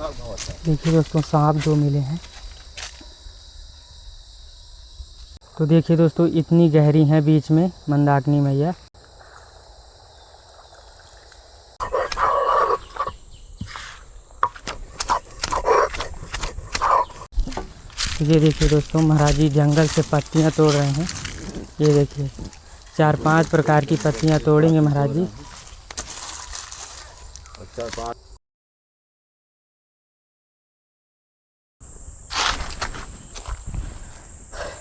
देखिए दोस्तों सांप दो मिले हैं। तो देखिए दोस्तों इतनी गहरी है बीच में मंदाकिनी मैया। ये देखिए दोस्तों महाराज जी जंगल से पत्तियां तोड़ रहे हैं। ये देखिए 4-5 प्रकार की पत्तियां तोड़ेंगे महाराज जी।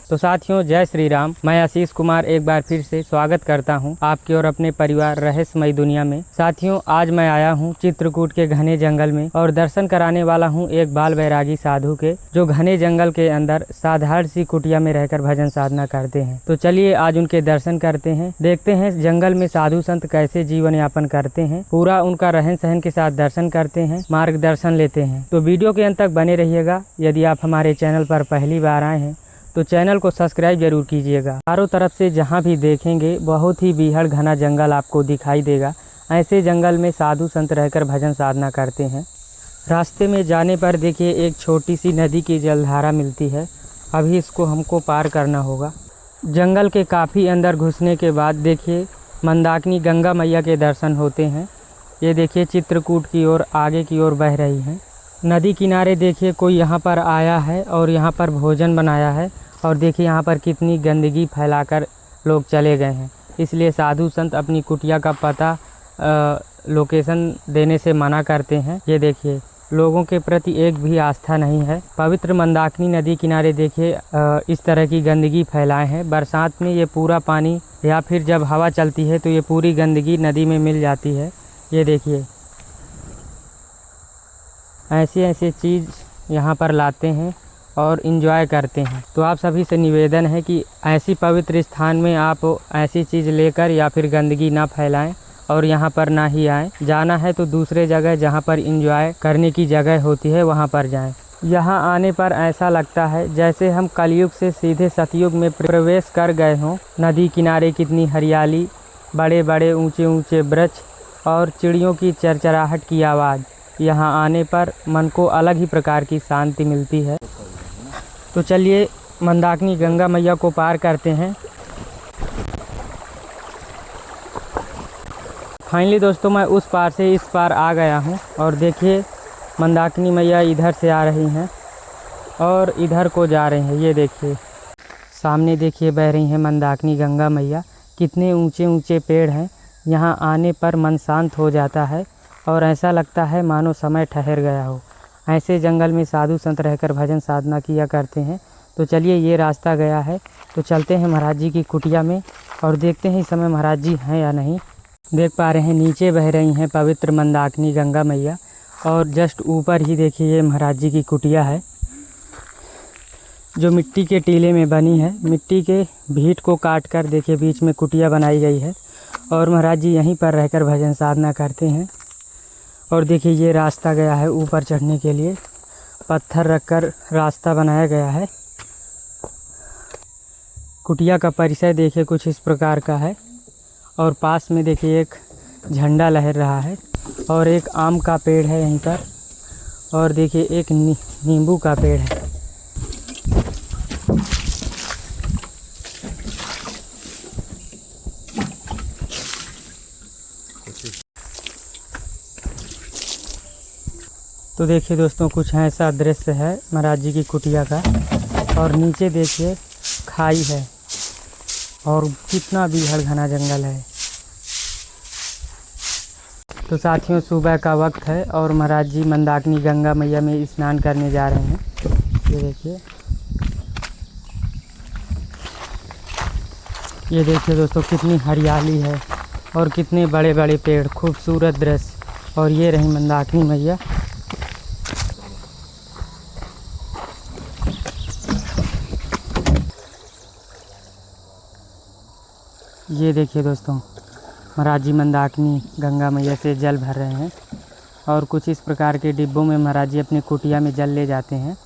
तो साथियों जय श्री राम। मैं आशीष कुमार एक बार फिर से स्वागत करता हूं आपके और अपने परिवार रहस्यमय दुनिया में। साथियों आज मैं आया हूं चित्रकूट के घने जंगल में और दर्शन कराने वाला हूं एक बाल बैरागी साधु के, जो घने जंगल के अंदर साधारण सी कुटिया में रहकर भजन साधना करते हैं। तो चलिए आज उनके दर्शन करते हैं, देखते हैं जंगल में साधु संत कैसे जीवन यापन करते हैं, पूरा उनका रहन सहन के साथ दर्शन करते हैं, मार्गदर्शन लेते हैं। तो वीडियो के अंत तक बने रहिएगा। यदि आप हमारे चैनल पर पहली बार आए हैं तो चैनल को सब्सक्राइब जरूर कीजिएगा। चारों तरफ से जहाँ भी देखेंगे बहुत ही बीहड़ घना जंगल आपको दिखाई देगा। ऐसे जंगल में साधु संत रहकर भजन साधना करते हैं। रास्ते में जाने पर देखिए एक छोटी सी नदी की जलधारा मिलती है। अभी इसको हमको पार करना होगा। जंगल के काफ़ी अंदर घुसने के बाद देखिए मंदाकिनी गंगा मैया के दर्शन होते हैं। ये देखिए चित्रकूट की ओर आगे की ओर बह रही हैं। नदी किनारे देखिए कोई यहाँ पर आया है और यहाँ पर भोजन बनाया है। और देखिए यहाँ पर कितनी गंदगी फैलाकर लोग चले गए हैं। इसलिए साधु संत अपनी कुटिया का पता लोकेशन देने से मना करते हैं। ये देखिए लोगों के प्रति एक भी आस्था नहीं है। पवित्र मंदाकिनी नदी किनारे देखिए इस तरह की गंदगी फैलाए हैं। बरसात में ये पूरा पानी या फिर जब हवा चलती है तो ये पूरी गंदगी नदी में मिल जाती है। ये देखिए ऐसे ऐसे चीज़ यहाँ पर लाते हैं और इन्जॉय करते हैं। तो आप सभी से निवेदन है कि ऐसी पवित्र स्थान में आप ऐसी चीज़ लेकर या फिर गंदगी ना फैलाएं और यहाँ पर ना ही आएँ। जाना है तो दूसरे जगह जहाँ पर इन्जॉय करने की जगह होती है वहाँ पर जाएं। यहाँ आने पर ऐसा लगता है जैसे हम कलयुग से सीधे सतयुग में प्रवेश कर गए हों। नदी किनारे कितनी हरियाली, बड़े बड़े ऊंचे ऊंचे वृक्ष और चिड़ियों की चरचराहट की आवाज़। यहाँ आने पर मन को अलग ही प्रकार की शांति मिलती है। तो चलिए मंदाकिनी गंगा मैया को पार करते हैं। फाइनली दोस्तों मैं उस पार से इस पार आ गया हूँ और देखिए मंदाकिनी मैया इधर से आ रही हैं और इधर को जा रही हैं। ये देखिए सामने देखिए बह रही हैं मंदाकिनी गंगा मैया। कितने ऊंचे ऊंचे पेड़ हैं। यहाँ आने पर मन शांत हो जाता है और ऐसा लगता है मानो समय ठहर गया हो। ऐसे जंगल में साधु संत रहकर भजन साधना किया करते हैं। तो चलिए ये रास्ता गया है तो चलते हैं महाराज जी की कुटिया में और देखते हैं इस समय महाराज जी हैं या नहीं। देख पा रहे हैं नीचे बह रही हैं पवित्र मंदाकिनी गंगा मैया और जस्ट ऊपर ही देखिए ये महाराज जी की कुटिया है जो मिट्टी के टीले में बनी है। मिट्टी के भीट को काट कर देखिए बीच में कुटिया बनाई गई है और महाराज जी यहीं पर रहकर भजन साधना करते हैं। और देखिए ये रास्ता गया है ऊपर चढ़ने के लिए। पत्थर रखकर रास्ता बनाया गया है। कुटिया का परिसर देखिए कुछ इस प्रकार का है और पास में देखिए एक झंडा लहर रहा है और एक आम का पेड़ है यहीं पर और देखिए एक नींबू का पेड़ है। तो देखिए दोस्तों कुछ ऐसा दृश्य है महाराज जी की कुटिया का और नीचे देखिए खाई है और कितना बीहड़ घना जंगल है। तो साथियों सुबह का वक्त है और महाराज जी मंदाकिनी गंगा मैया में स्नान करने जा रहे हैं। ये देखिए दोस्तों कितनी हरियाली है और कितने बड़े बड़े पेड़, खूबसूरत दृश्य। और ये रही मंदाकिनी मैया। ये देखिए दोस्तों महाराज जी मंदाकिनी गंगा मैया से जल भर रहे हैं और कुछ इस प्रकार के डिब्बों में महाराज जी अपनी कुटिया में जल ले जाते हैं।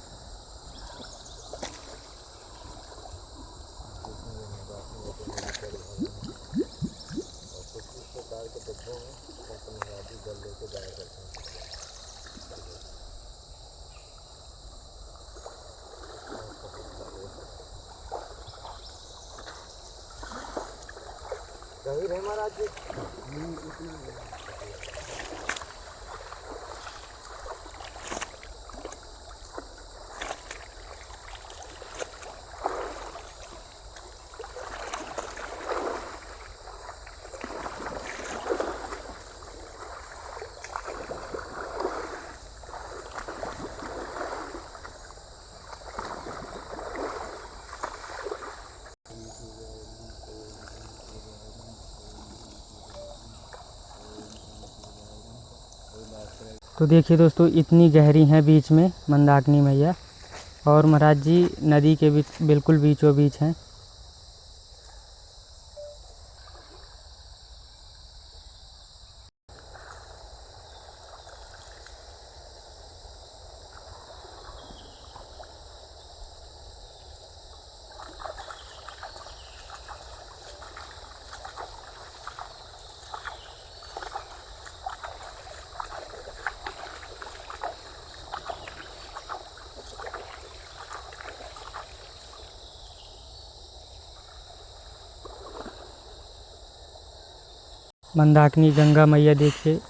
तो देखिए दोस्तों, इतनी गहरी हैं बीच में मंदाकिनी मैया, और महाराज जी नदी के बीच बिल्कुल बीचों बीच हैं। मंदाकिनी गंगा मैया देखिए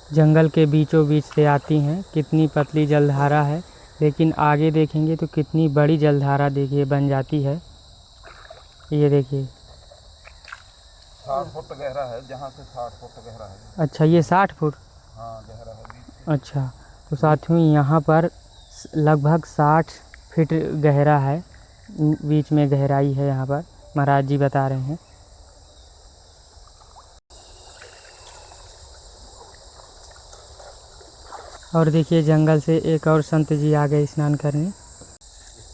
जंगल के बीचों बीच से आती हैं। कितनी पतली जलधारा है, लेकिन आगे देखेंगे तो कितनी बड़ी जलधारा देखिए बन जाती है। ये देखिए 60 फुट गहरा है, जहाँ से 60 फुट गहरा है। अच्छा, ये 60 फुट? हाँ, गहरा है बीच से। अच्छा, तो साथियों यहाँ पर लगभग 60 फीट गहरा है, बीच में गहराई है यहाँ पर, महाराज जी बता रहे हैं। और देखिए जंगल से एक और संत जी आ गए स्नान करने।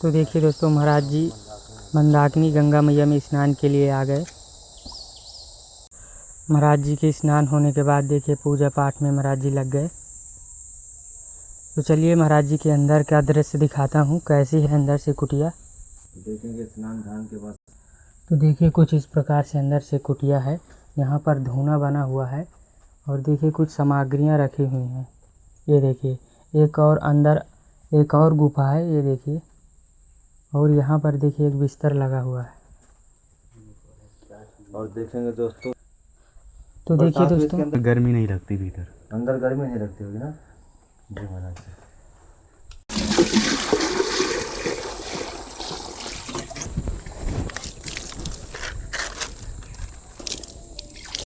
तो देखिए दोस्तों, महाराज जी मंदाकिनी गंगा मैया में स्नान के लिए आ गए। महाराज जी के स्नान होने के बाद देखिए पूजा पाठ में महाराज जी लग गए। तो चलिए महाराज जी के अंदर का दृश्य दिखाता हूँ, कैसी है अंदर से कुटिया। देखेंगे स्नान ध्यान के बाद। तो देखिए कुछ इस प्रकार से अंदर से कुटिया है। यहाँ पर धूना बना हुआ है, और देखिए कुछ सामग्रियाँ रखी हुई हैं। ये देखिए एक और अंदर एक और गुफा है, ये देखिए, और यहाँ पर देखिए एक बिस्तर लगा हुआ है। और देखेंगे दोस्तों, तो देखिए दोस्तों, अंदर गर्मी नहीं लगती, भीतर अंदर गर्मी नहीं लगती होगी ना जी महाराज जी।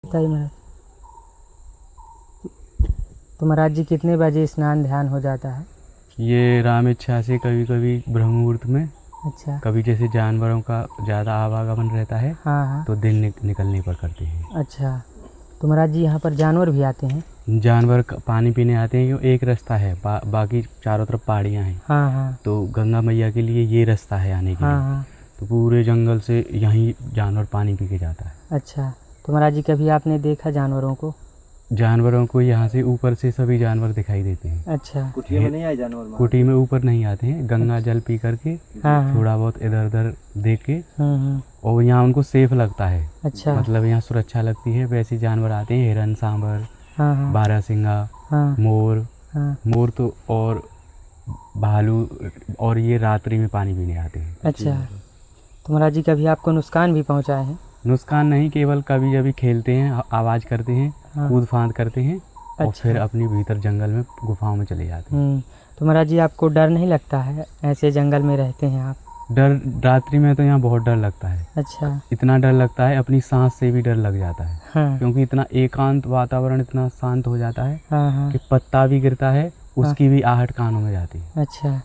बताइए महाराज, तो महाराज जी कितने बजे स्नान ध्यान हो जाता है? ये राम इच्छा से कभी कभी ब्रह्म मुहूर्त में, अच्छा, कभी जैसे जानवरों का ज़्यादा आवागमन रहता है हाँ हाँ, तो दिन निकलने पर करते हैं। अच्छा, तो महाराज जी यहाँ पर जानवर भी आते हैं? जानवर पानी पीने आते हैं, क्यों एक रास्ता है, बाकी चारों तरफ पहाड़ियाँ हैं। हाँ हाँ, तो गंगा मैया के लिए ये रास्ता है आने के हाँ लिए। हाँ, तो पूरे जंगल से यहीं जानवर पानी पी के जाता है। अच्छा, तो महाराज जी कभी आपने देखा जानवरों को? जानवरों को यहाँ से ऊपर से सभी जानवर दिखाई देते हैं। अच्छा, कुटिया में नहीं आए जानवर? कुटी में ऊपर नहीं आते हैं, गंगा जल पी करके हाँ हाँ, थोड़ा बहुत इधर उधर देख के, हम्म, और यहाँ उनको सेफ लगता है। अच्छा, मतलब यहाँ सुरक्षा लगती है। वैसे जानवर आते हैं, हिरन, सांबर, हाँ हाँ, बारहसिंगा, हाँ मोर, हाँ, मोर तो और भालू, और ये रात्रि में पानी पीने आते हैं। अच्छा, तो महाराज जी कभी आपको नुकसान भी पहुँचाए हैं? नुकसान नहीं, केवल कभी कभी खेलते हैं, आवाज़ करते हैं, हाँ, कूद फांद करते हैं, और अच्छा, फिर अपनी भीतर जंगल में गुफाओं में चले जाते हैं। तो महाराज जी आपको डर नहीं लगता है, ऐसे जंगल में रहते हैं आप? डर रात्रि में तो यहाँ बहुत डर लगता है। अच्छा, इतना डर लगता है, अपनी सांस से भी डर लग जाता है, हाँ क्योंकि इतना एकांत वातावरण, इतना शांत हो जाता है हाँ हाँ, कि पत्ता भी गिरता है, उसकी भी आहट कानों में जाती है। अच्छा,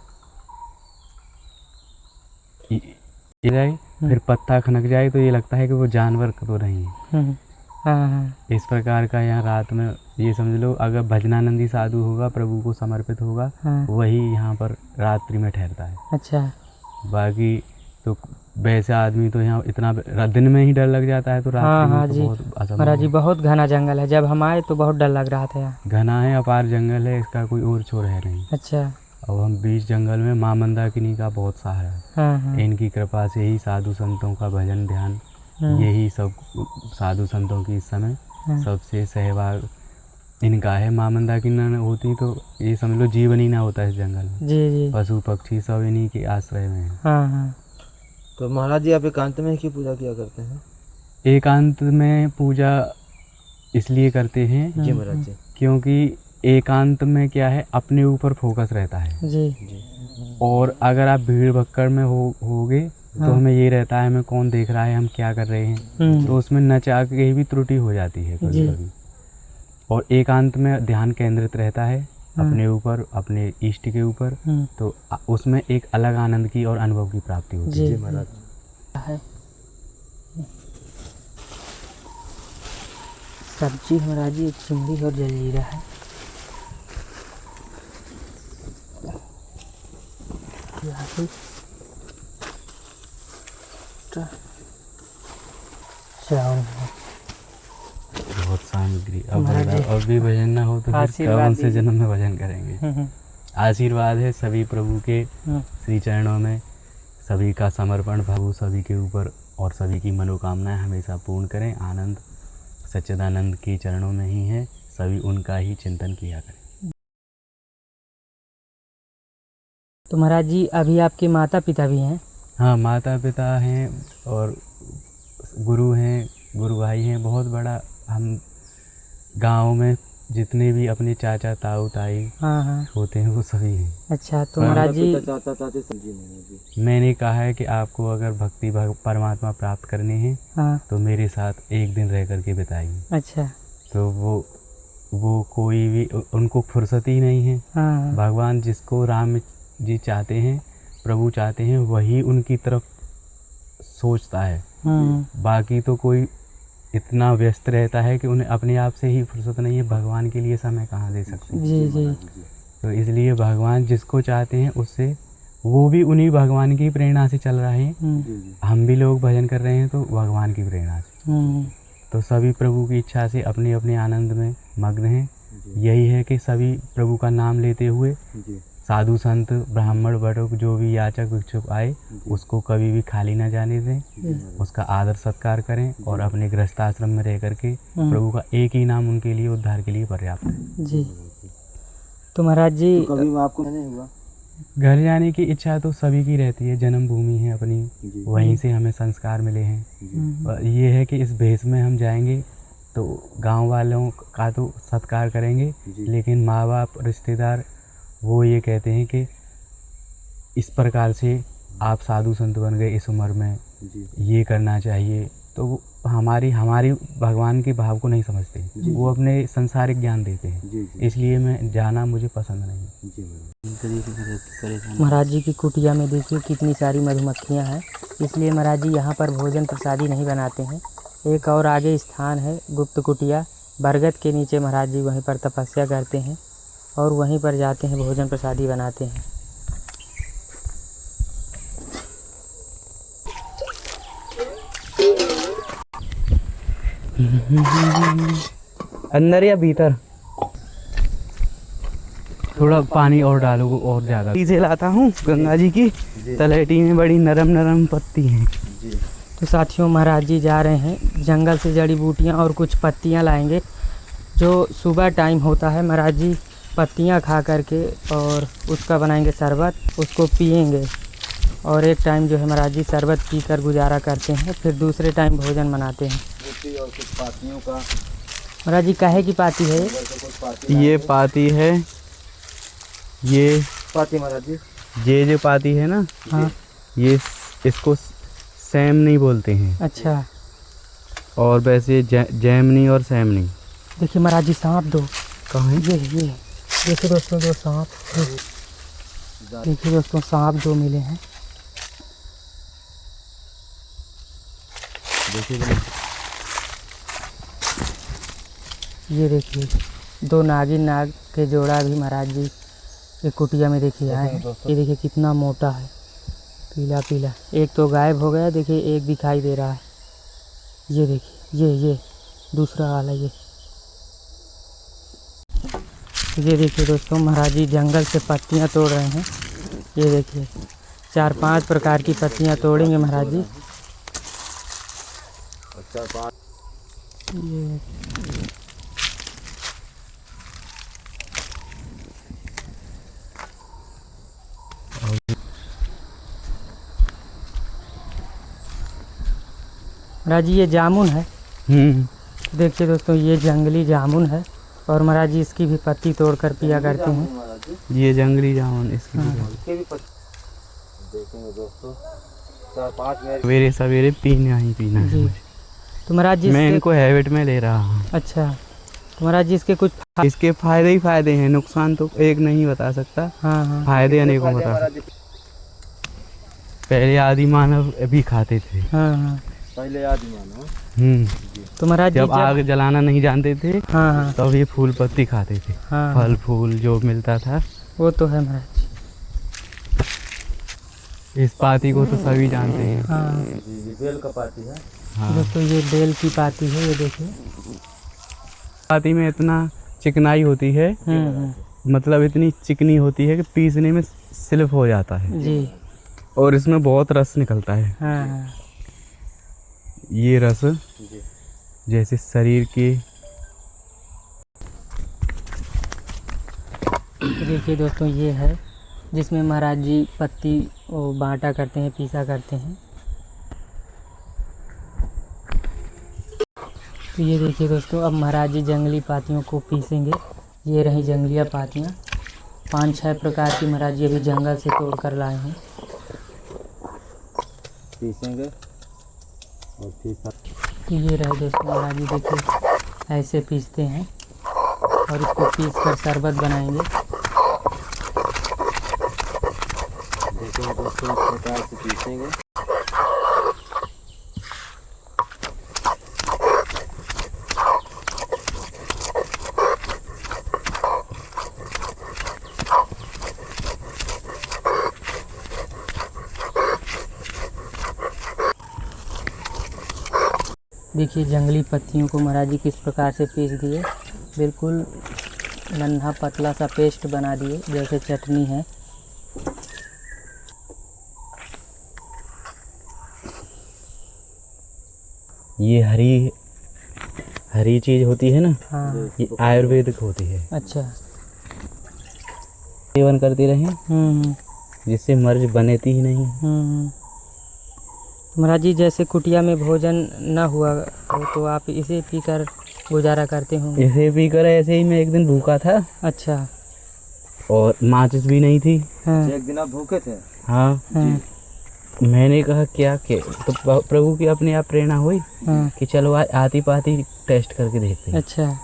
ये जाए, फिर पत्ता खनक जाए तो ये लगता है कि वो जानवर तो नहीं है। हाँ हाँ, इस प्रकार का यहाँ रात में, ये समझ लो, अगर भजनानंदी साधु होगा, प्रभु को समर्पित होगा, हाँ, वही यहाँ पर रात्रि में ठहरता है। अच्छा, बाकी तो वैसे आदमी तो यहाँ इतना दिन में ही डर लग जाता है, तो हाँ रात्रि हाँ में तो जी, बहुत असंभव महाराज जी है। बहुत घना जंगल है, जब हम आए तो बहुत डर लग रहा था यहाँ। घना है, अपार जंगल है, इसका कोई और छोर है नहीं। अच्छा, और हम बीच जंगल में, माँ मंदाकिनी का बहुत सहारा है। हाँ हाँ, इनकी कृपा से ही साधु संतों का भजन ध्यान, यही सब साधु संतों की इस समय सबसे सहभाग इनका है। माँ मंदाकिनी ना होती तो ये समझ लो जीवन ही ना होता इस जंगल में। जी जी, पशु पक्षी सब इन्हीं के आश्रय में है। हाँ हाँ, तो महाराज जी आप एकांत में ही की पूजा किया करते हैं? एकांत में पूजा इसलिए करते हैं जी महाराज जी। क्योंकि एकांत में क्या है, अपने ऊपर फोकस रहता है। जी और अगर आप भीड़ भक्कड़ में होगे तो हमें ये रहता है हमें कौन देख रहा है, हम क्या कर रहे हैं, तो उसमें न चाह के भी त्रुटि हो जाती है कभी कभी। और एकांत में ध्यान केंद्रित रहता है अपने ऊपर, अपने इष्ट के ऊपर, तो उसमें एक अलग आनंद की और अनुभव की प्राप्ति होती है महाराज। सब्जी महाराज जी, एक चिंगड़ी और जलजीरा है। चावल बहुत सामग्री। अब भी भजन ना हो तो फिर कौन से जन्म में भजन करेंगे। आशीर्वाद है सभी प्रभु के श्री चरणों में, सभी का समर्पण प्रभु सभी के ऊपर, और सभी की मनोकामनाएं हमेशा पूर्ण करें। आनंद सच्चिदानंद के चरणों में ही है, सभी उनका ही चिंतन किया करें। तो महाराज जी अभी आपके माता पिता भी हैं? हाँ, माता पिता हैं और गुरु हैं, गुरु भाई हैं। बहुत बड़ा हम गांव में जितने भी अपने चाचा ताऊ ताई होते हैं वो सभी हैं। अच्छा, तो महाराज जी चाचा चाची समझी नहीं। मैंने कहा है कि आपको अगर भक्ति परमात्मा प्राप्त करनी है तो मेरे साथ एक दिन रह करके बिताइए। अच्छा, तो वो कोई भी उनको फुर्सत ही नहीं है। भगवान जिसको राम जी चाहते हैं, प्रभु चाहते हैं, वही उनकी तरफ सोचता है। बाकी तो कोई इतना व्यस्त रहता है कि उन्हें अपने आप से ही फुर्सत नहीं है, भगवान के लिए समय कहाँ दे सकते हैं। जी जी। तो इसलिए भगवान जिसको चाहते हैं उससे, वो भी उन्हीं भगवान की प्रेरणा से चल रहे हैं। हम भी लोग भजन कर रहे हैं तो भगवान की प्रेरणा से। तो सभी प्रभु की इच्छा से अपने अपने आनंद में मग्न हैं। यही है कि सभी प्रभु का नाम लेते हुए साधु संत ब्राह्मण बड़ों जो भी याचक भिक्षुक आए उसको कभी भी खाली ना जाने दें, उसका आदर सत्कार करें और अपने गृहस्थाश्रम में रह करके प्रभु का एक ही नाम उनके लिए उद्धार के लिए पर्याप्त है। जी। तो महाराज जी तो कभी आपको नहीं हुआ? घर जाने की इच्छा तो सभी की रहती है, जन्मभूमि है अपनी, वहीं से हमें संस्कार मिले हैं। ये है कि इस भेष में हम जाएंगे तो गांव वालों का तो सत्कार करेंगे, लेकिन माँ बाप रिश्तेदार वो ये कहते हैं कि इस प्रकार से आप साधु संत बन गए इस उम्र में, ये करना चाहिए। तो वो हमारी भगवान के भाव को नहीं समझते, वो अपने संसारिक ज्ञान देते हैं, इसलिए मैं जाना मुझे पसंद नहीं। महाराज जी की कुटिया में देखिए कितनी सारी मधुमक्खियाँ हैं, इसलिए महाराज जी यहाँ पर भोजन प्रसादी नहीं बनाते हैं। एक और आगे स्थान है गुप्त कुटिया, बरगद के नीचे महाराज जी वहीं पर तपस्या करते हैं और वहीं पर जाते हैं भोजन प्रसादी बनाते हैं। अंदर या भीतर? थोड़ा पानी और डालो और ज़्यादा। से लाता हूँ गंगा जी की तलहटी में, बड़ी नरम नरम पत्ती हैं। तो साथियों महाराज जी जा रहे हैं जंगल से जड़ी बूटियाँ और कुछ पत्तियाँ लाएंगे। जो सुबह टाइम होता है महाराज जी पत्तियाँ खा करके और उसका बनाएंगे शरबत, उसको पिएंगे। और एक टाइम जो है महाराज जी शरबत पी कर गुजारा करते हैं, फिर दूसरे टाइम भोजन बनाते हैं। और कुछ पातियों का महाराज जी काहे की पाती है ये पाती है, ये पाती महाराज जी, ये जो पाती है ना, हाँ ये इसको सैमनी बोलते हैं। अच्छा, और वैसे जैमनी और सैमनी। देखिए महाराज जी सांप दो कहाँ है? ये देखिए दोस्तों दो सांप, देखिए दोस्तों सांप दो मिले हैं। ये देखिए दो नागिन नाग के जोड़ा भी महाराज जी एक कुटिया में देखिए आए हैं। ये देखिए कितना मोटा है, पीला पीला। एक तो गायब हो गया, देखिए एक दिखाई दे रहा है। ये देखिए ये दूसरा वाला ये देखिए दोस्तों महाराज जी जंगल से पत्तियां तोड़ रहे हैं। ये देखिए 4-5 प्रकार की पत्तियां तोड़ेंगे महाराज जी। ये महाराज जी ये जामुन है। देखिए दोस्तों ये जंगली जामुन है और महाराज जी इसकी भी पत्ती तोड़कर पिया करते हैं। ये जंगली जामुन इसकी देखेंगे दोस्तों 4-5 मिनट सवेरे सवेरे पीना ही पीना है जी। मुझे। तो महाराज जी मैं इसके- इनको हैबिट में ले रहा हूँ। अच्छा तो महाराज जी इसके कुछ इसके फायदे ही फायदे हैं, नुकसान तो एक नहीं बता सकता, हाँ हाँ फायदे अनेकों बता सकता। पहले आदि मानव भी खाते थे। हाँ हाँ। पहले याद ही मानो। तो महाराज जी जब आग जलाना नहीं जानते थे हाँ हाँ तब ये फूल पत्ती खाते थे। हाँ फल फूल जो मिलता था। वो तो है महाराज जी। इस पाती को तो सभी जानते हैं। हाँ बेल का पाती है। हाँ। दोस्तों ये बेल की पाती है, ये देखिए। पाती में इतना चिकनाई होती है, मतलब इतनी चिकनी होती है कि पीसने में स्लिप हो जाता है जी। और इसमें बहुत रस निकलता है। हाँ हाँ ये रस जैसे शरीर के देखिए दोस्तों ये है जिसमें महाराज जी पत्ती वो बांटा करते हैं, पीसा करते हैं। तो ये देखिए दोस्तों अब महाराज जी जंगली पातियों को पीसेंगे। ये रही जंगलिया पातियाँ, 5-6 प्रकार की महाराज जी अभी जंगल से तोड़ कर लाए हैं। पीसेंगे और फिर तो ये रहे दोस्तों महाराज जी, देखिए ऐसे पीसते हैं और इसको पीस कर शरबत बनाएंगे। देखेंगे दोस्तों इस प्रकार से पीसेंगे। देखिए जंगली पत्तियों को महाराज जी किस प्रकार से पीस दिए, बिल्कुल नन्हा पतला सा पेस्ट बना दिए जैसे चटनी है। ये हरी हरी चीज होती है ना, हाँ ये आयुर्वेदिक होती है। अच्छा। सेवन करते रहें हम्म जिससे मर्ज बनेती ही नहीं। हम्म। महाराज जी जैसे कुटिया में भोजन न हुआ हो तो आप इसे पीकर गुजारा करते होंगे। इसे पी कर ऐसे ही मैं एक दिन भूखा था अच्छा। और माचिस भी नहीं थी। हाँ एक दिन आप भूखे थे। हाँ। हाँ मैंने कहा क्या तो प्रभु की अपने आप प्रेरणा हुई हाँ। कि चलो आज आती पाती टेस्ट करके देखते हैं। अच्छा।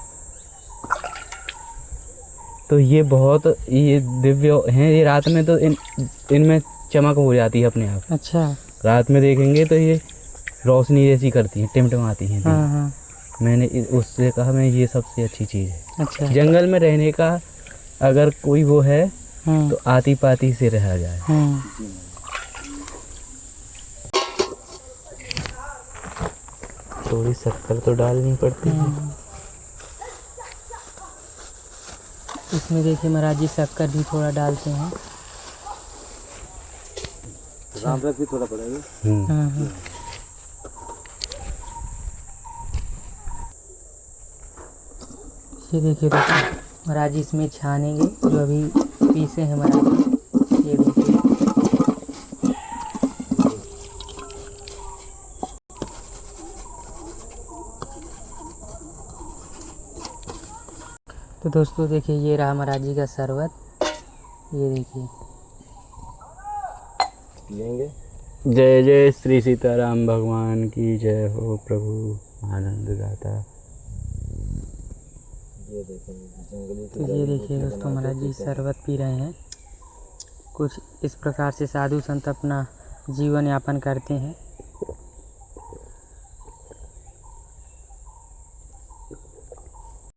तो ये बहुत ये दिव्य हैं। ये रात में तो इनमें चमक हो जाती है अपने आप। अच्छा। रात में देखेंगे तो ये रोशनी जैसी करती हैं, टिमटिमाती हैं। हाँ हाँ। मैंने उससे कहा मैं ये सबसे अच्छी चीज़ है। अच्छा। जंगल में रहने का अगर कोई वो है हाँ तो आती पाती से रहा जाए। हाँ। थोड़ी शक्कर तो डालनी पड़ती है। इसमें देखिए महाराज जी शक्कर भी थोड़ा डालते हैं। राम रस भी थोड़ा पड़ेगा। हाँ हाँ। ये देखिए दोस्तों महाराज जी इसमें छानेंगे जो अभी पीसे हैं महाराज जी। ये देखिए तो दोस्तों देखिए ये रहा महाराज जी का शरबत। ये देखिए। पिएंगे। जय जय श्री सीताराम भगवान की जय हो। प्रभु आनंद दाता। ये देखेंगे जंगली तो ये देखिए दोस्तों महाराज जी शरबत पी रहे हैं। कुछ इस प्रकार से साधु संत अपना जीवन यापन करते हैं।